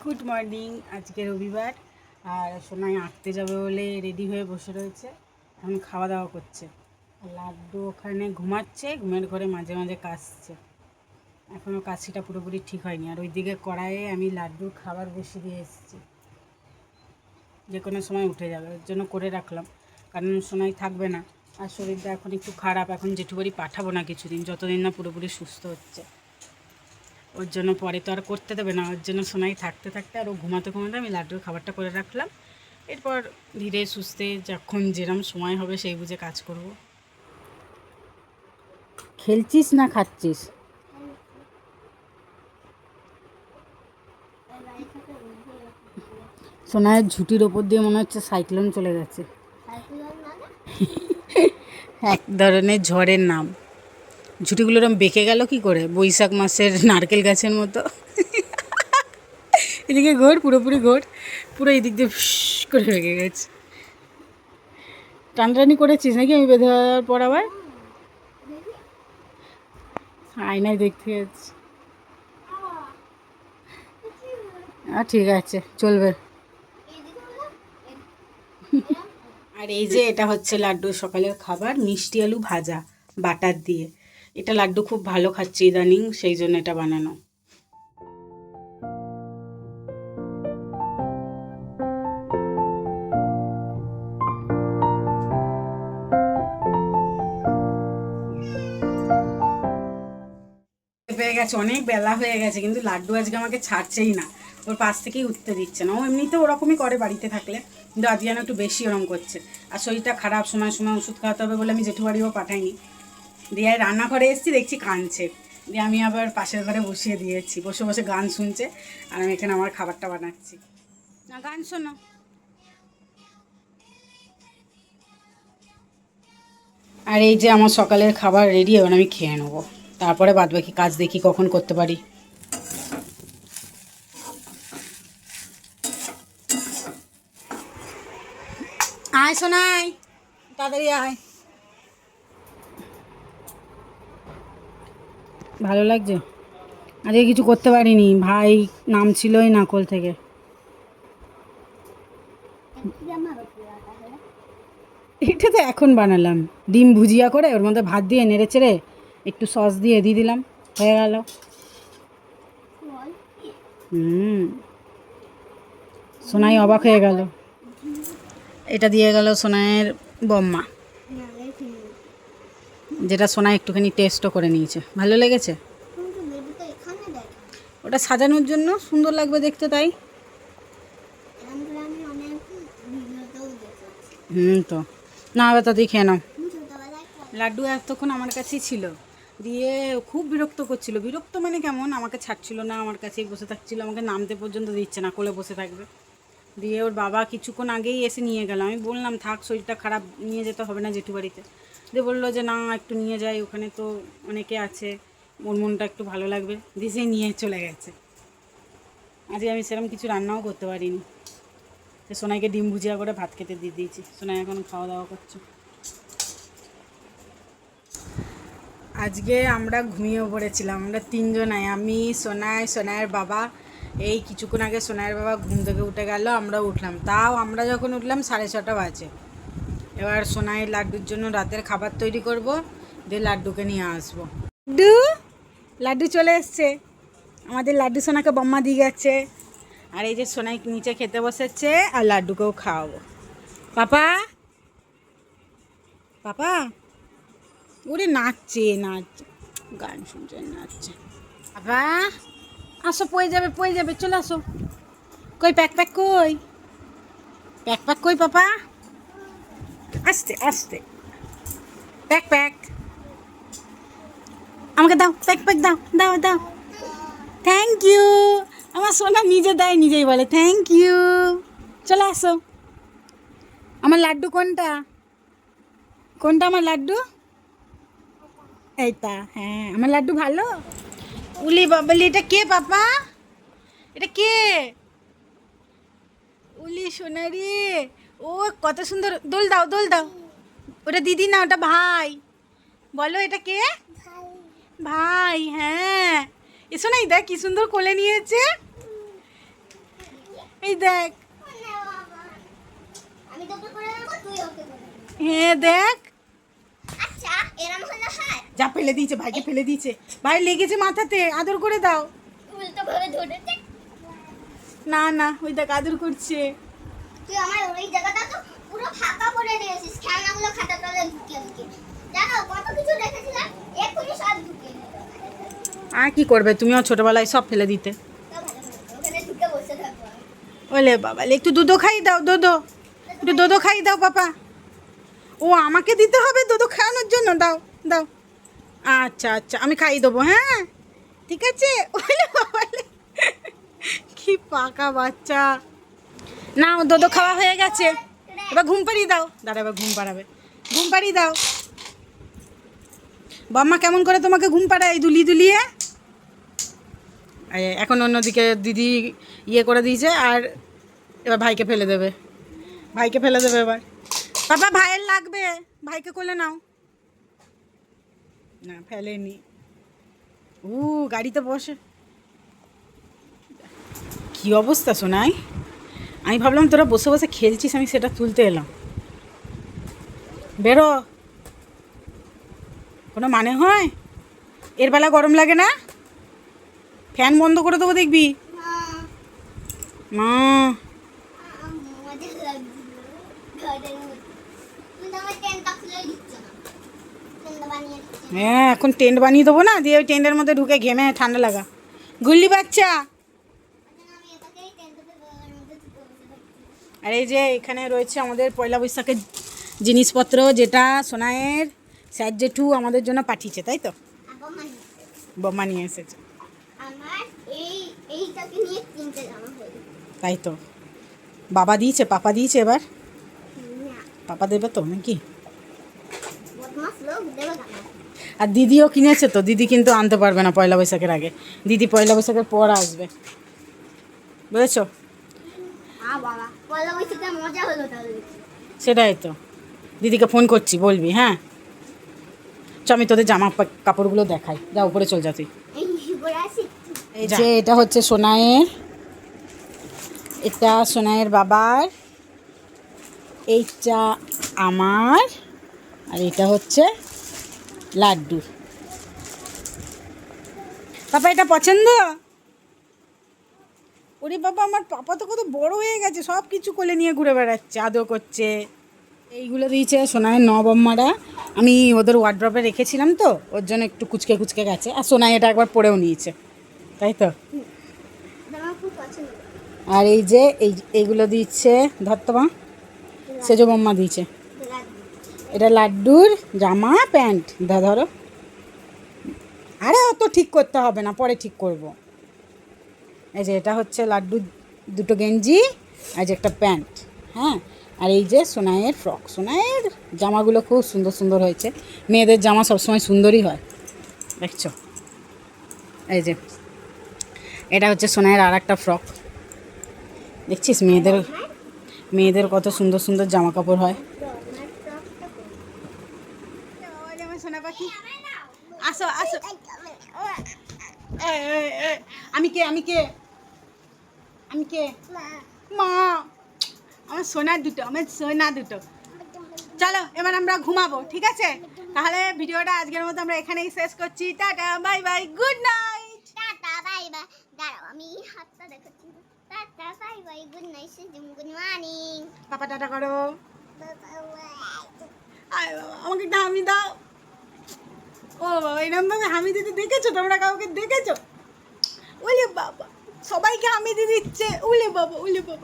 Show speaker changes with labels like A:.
A: Good morning. আজকে রবিবার আর সোনাই আঁকতে যাবে বলে রেডি হয়ে বসে রয়েছে। এখন খাওয়া দাওয়া করছে। লাড্ডু ওখানে ঘুমাচ্ছে, ঘুমের ঘরে মাঝে মাঝে কাশছে। এখনও কাশিটা পুরোপুরি ঠিক হয়নি। আর ওইদিকে কড়াইয়ে আমি লাড্ডুর খাবার বসিয়ে দিয়ে এসেছি, যে কোনো সময় উঠে যাবে, ওর জন্য করে রাখলাম। কারণ সোনাই থাকবে না, আর শরীরটা এখন একটু খারাপ। এখন জেঠু বাড়ি পাঠাবো না কিছুদিন, যতদিন না পুরোপুরি সুস্থ হচ্ছে। ওর জন্য পরে তো আর করতে দেবে না, ওর জন্য সোনাই থাকতে থাকতে আর ও ঘুমাতে ঘুমাতে আমি লাড্ডুর খাবারটা করে রাখলাম। এরপর ধীরে সুস্থে যখন যেরম সময় হবে সেই বুঝে কাজ করব। খেলছিস না খাচ্ছিস? সোনাইয়ের ঝুঁটির ওপর দিয়ে মনে হচ্ছে সাইক্লোন চলে গেছে। এক ধরনের ঝড়ের নাম। ঝুঁটিগুলো এরম বেঁকে গেল কি করে, বৈশাখ মাসের নারকেল গাছের মতো। এদিকে ঘোর, পুরোপুরি ঘোর, পুরো এদিক দিয়ে ফিস করে বেঁকে গেছে। টানটানি করেছিস নাকি আমি বেঁধে দেওয়ার পর? আবার আয়নায় দেখতে যাচ্ছি। ঠিক আছে, চলবে। আর এই যে এটা হচ্ছে লাড্ডু সকালের খাবার, মিষ্টি আলু ভাজা বাটার দিয়ে। এটা লাড্ডু খুব ভালো খাচ্ছে ইদানিং, সেই জন্য এটা বানানো। পেয়ে গেছে, অনেক বেলা হয়ে গেছে, কিন্তু লাড্ডু আজকে আমাকে ছাড়ছেই না। ওর পাশ থেকেই উঠতে দিচ্ছে না। ও এমনিতে ওরকমই করে বাড়িতে থাকলে, কিন্তু আজকে যেন একটু বেশি ওরম করছে। আর শরীরটা খারাপ, সময় সময় ওষুধ খাওয়াতে হবে বলে আমি জেঠু বাড়িও পাঠাইনি। দিয়ে রান্নাঘরে এসেছি, দেখছি কাঁদছে। দিয়ে আমি আবার পাশের ঘরে বসিয়ে দিয়েছি, বসে বসে গান শুনছে, আর আমি এখানে আমার খাবারটা বানাচ্ছি। না, গান শোনো। আর এই যে আমার সকালের খাবার রেডি, এবার আমি খেয়ে নেবো, তারপরে বাদবাকি কাজ দেখি কখন করতে পারি। আয় শোনাই, তাড়াতাড়ি আয়। ভালো লাগছে? আজকে কিছু করতে পারিনি, ভাই নামছিলই না কোল থেকে। এটা তো এখন বানালাম, ডিম ভুজিয়া করে ওর মধ্যে ভাত দিয়ে নেড়ে চেড়ে একটু সস দিয়ে দিলাম, হয়ে গেল। সোনাই অবাক হয়ে গেল। এটা দিয়ে গেল সোনাইয়ের বম্মা, যেটা সোনাই একটুখানি টেস্টও করে নিয়েছে, ভালো লেগেছে। ওটা সাজানোর জন্য সুন্দর লাগবে দেখতে, তাই। তো না, এবার তাতেই খেয়ে নাও। লাড্ডু এতক্ষণ আমার কাছেই ছিল, দিয়ে খুব বিরক্ত করছিল। বিরক্ত মানে কেমন, আমাকে ছাড়ছিল না, আমার কাছেই বসে থাকছিল, আমাকে নামতে পর্যন্ত দিচ্ছে না, কোলে বসে থাকবে। দিয়ে ওর বাবা কিছুক্ষণ আগেই এসে নিয়ে গেল। আমি বললাম থাক, শরীরটা খারাপ, নিয়ে যেতে হবে না জেঠু বাড়িতে। দিয়ে বললো যে না, একটু নিয়ে যাই, ওখানে তো অনেকে আছে, ওর মনটা একটু ভালো লাগবে। দিয়ে সেই নিয়ে চলে গেছে। আজকে আমি সেরকম কিছু রান্নাও করতে পারিনি। সোনাইকে ডিম ভুজিয়া করে ভাত খেতে দিয়ে দিয়েছি, সোনাই এখন খাওয়া দাওয়া করছে। আজকে আমরা ঘুমিয়ে পড়েছিলাম, আমরা তিনজনাই, আমি, সোনাই, সোনাইয়ের বাবা। এই কিছুক্ষণ আগে সোনাইয়ের বাবা ঘুম থেকে উঠে গেল, আমরা উঠলাম। তাও আমরা যখন উঠলাম 6:30 বাজে। এবার সোনাইয়ের লাড্ডুর জন্য রাতের খাবার তৈরি করব, দিয়ে লাড্ডুকে নিয়ে আসবো। লাড্ডু, লাড্ডু চলে এসছে, আমাদের লাড্ডু সোনাকে বম্মা দিয়ে গেছে। আর এই যে সোনাই নিচে খেতে বসেছে, আর লাড্ডুকেও খাওয়াবো। পাপা, পাপা, ওরে নাচছে, নাচছে, গান শুনছে, নাচছে। বাবা আসো, পড়ে যাবে, পড়ে যাবে, চলে আসো। কই প্যাক প্যাক, কই প্যাক প্যাক, কই পাপা? আস্তে আস্তে, প্যাক প্যাক আমাকে দাও, প্যাক প্যাক দাও, দাও দাও। Thank you. আমার সোনা নিজে দেয়, নিজেই বলে থ্যাংক ইউ। চলে আসো। আমার লাড্ডু কোনটা, কোনটা আমার লাড্ডু? এইটা, হ্যাঁ আমার লাড্ডু ভালো। উলি বাবলি, এটা কে পাপা? এটা কে? উলি সোনারি, ও কত সুন্দর। দোল দাও, দোল দাও। ওটা দিদি না, ওটা ভাই। বলো এটা কে? ভাই, হ্যাঁ। এসো না, দেখ কি সুন্দর কোলে নিয়েছে। এই দেখ,
B: আমি তোকে করে দেব, তুই ওকে করে দে।
A: হ্যাঁ দেখ,
B: আচ্ছা এরকম হলে হয়?
A: যা ফেলে দিয়েছে, ভাইকে ফেলে দিয়েছে, ভাই লেগেছে মাথাতে, আদর করে দাও।
B: উল্টো ভাবে ধরেছে।
A: না না, ওই দেখ আদর করছে।
B: তুই আমার ওই জায়গাটা তো পুরো ফাঁকা করে দিয়েছিস, খেলনাগুলো খাতা তলে ঢুকিয়ে ঢুকিয়ে। জানো কত কিছু রেখেছিলাম, এক্ষুনি সব ঢুকিয়ে দিল।
A: আর কি করবে, তুমিও ছোটবেলায় সব ফেলে দিতে।
B: তো ভালো হয়েছে, ওখানে ঢুকে বসে থাকবো আমি।
A: ওলে বাবা, একটু দুধও খাই দাও, দুধও, একটু দুধও খাই দাও পাপা। ও আমাকে দিতে হবে দুধ খাওয়ানোর জন্য, দাও দাও। আচ্ছা আচ্ছা, আমি খাইয়ে দেবো, হ্যাঁ ঠিক আছে। ওলে বাবা, কি পাকা বাচ্চা। না, ও দুধ খাওয়া হয়ে গেছে, এবার ঘুম পাড়িয়ে দাও। দাঁড়া, এবার ঘুম পাড়াবে, ঘুম পাড়িয়ে দাও। বাম্মা কেমন করে তোমাকে ঘুম পাড়ায়, দুলিয়ে দুলিয়ে। এখন অন্যদিকে দিদি ইয়ে করে দিয়েছে, আর এবার ভাইকে ফেলে দেবে, ভাইকে ফেলে দেবে এবার। বাবা ভাইয়ের লাগবে, ভাইকে কোলে নাও। না ফেলেনি, গাড়িতে বসে। কি অবস্থা শোনাই, আমি ভাবলাম তোরা বসে বসে খেলছিস, আমি সেটা তুলতে এলাম। বেরো, কোনো মানে হয়? এর বেলা গরম লাগে না? ফ্যান বন্ধ করে দেবো দেখবি। মা
B: মজা লাগছিল ঘরের মধ্যে। তুমি তো আমার টেন্টটা খুলে দিচ্ছ না, টেন্টটা বানিয়ে দিচ্ছ।
A: হ্যাঁ, এখন টেন্ট বানিয়ে দেবো না, দিয়ে ওই টেন্টের মধ্যে ঢুকে ঘেমে ঠান্ডা লাগা। গুল্লি বাচ্চা।
B: আমি এটাকেই টেন্টটাতে ঘরের মধ্যে ঢুকে বসে থাকছি।
A: আর এই যে এখানে রয়েছে আমাদের পয়লা বৈশাখের জিনিসপত্র, যেটা সোনায়ের স্যার জেঠু আমাদের জন্য পাঠিয়েছে, তাই তো?
B: আবার মানে
A: বোমা নিয়ে এসেছে,
B: আমার এইটাকে নিয়ে কিনতে জামা হলো
A: তাই তো। বাবা দিয়েছে, পাপা দিয়েছে, এবার
B: না,
A: পাপা দেবে তো নাকি?
B: বদমাস লোক দেবে জামা।
A: আর দিদিও কিনেছে তো, দিদি কিন্তু আনতে পারবে না পয়লা বৈশাখের আগে, দিদি পয়লা বৈশাখের পর আসবে, বুঝেছো?
B: বাবা পয়লা বৈশাখে মজা হলো তাহলে।
A: সেটাই তো, দিদিকে ফোন করছি, বলবি হ্যাঁ। চ, আমি তোদের জামা কাপড়গুলো দেখাই, যা উপরে চল যা তুই।
B: এই পরে আসি।
A: এই যে এটা হচ্ছে সোনায়ের, এটা সোনায়ের বাবার, এইটা আমার, আর এটা হচ্ছে লাড্ডু। পাপা এটা পছন্দ? ওরে বাবা, আমার পাপা তো কত বড় হয়ে গেছে, সব কিছু কোলে নিয়ে ঘুরে বেড়াচ্ছে, আদর করছে। এইগুলো দিয়েছে সোনায়ের নবম্মারা, আমি ওদের ওয়ার্ড্রপে রেখেছিলাম তো, ওর জন্য একটু কুচকে কুচকে গেছে, আর সোনাই এটা একবার পরেও নিয়েছে, তাই তো।
B: জামা খুব পছন্দ।
A: আর এই যে এইগুলো দিচ্ছে ধরতমা, সেজো বম্মা দিয়েছে। এটা লাড্ডুর জামা প্যান্ট, ধরো। আরে অত ঠিক করতে হবে না, পরে ঠিক করব। এই যে এটা হচ্ছে লাড্ডু দুটো গেঞ্জি, আর যে একটা প্যান্ট, হ্যাঁ। আর এই যে সোনাইয়ের ফ্রক, সোনাইয়ের জামাগুলো খুব সুন্দর সুন্দর হয়েছে, মেয়েদের জামা সবসময় সুন্দরই হয়, দেখছো। এই যে এটা হচ্ছে সোনাইয়ের আর একটা ফ্রক, দেখছিস মেয়েদের কত সুন্দর সুন্দর জামা কাপড় হয়। সোনা পাখি, আসো আসো। আমি কে, আমি কে, আমি কে? মা, আমার সোনা দুটো, আমার সোনা দুটো। চলো এবার আমরা ঘুমাবো, ঠিক আছে? তাহলে ভিডিওটা আজকের মতো আমরা এখানেই শেষ করছি। Tata, bye bye, good night.
B: Tata bye bye. দাঁড়াও আমি হাতটা দেখাচ্ছি। Tata bye bye, good night, good morning.
A: পাপা টাটা করো। আয় বাবা, আমাকে একটা হামি দাও। ও বাবা, এরকম ভাবে হামি দিতে দেখেছো তোমরা, কাউকে দেখেছো? ওলে বাবা, সবাইকে হামি দিয়ে দিচ্ছে, ওলে বাবা, ওলে বাবা।